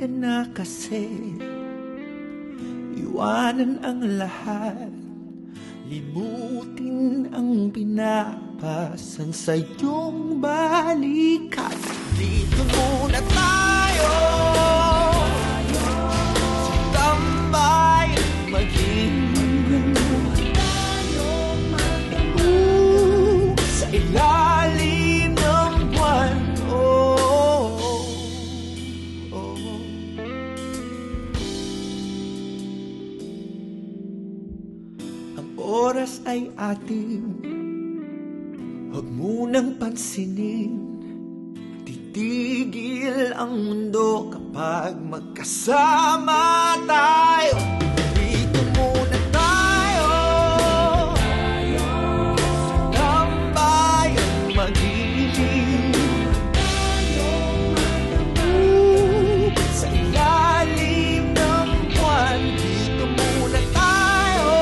ka na kasi. Iwanan ang lahat, limutin ang pinapasan sa iyong balikat. Dito muna tayo sa tambay, maging sa ilalim ng buwan. Ang oras ay ating huwag munang pansinin. Titigil ang mundo kapag magkasama tayo. Dito muna tayo sa tambayang mag-ilim, sa ilalim ng buwan. Dito muna tayo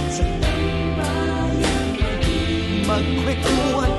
sa tambayang mag-ilim, magkwentuhan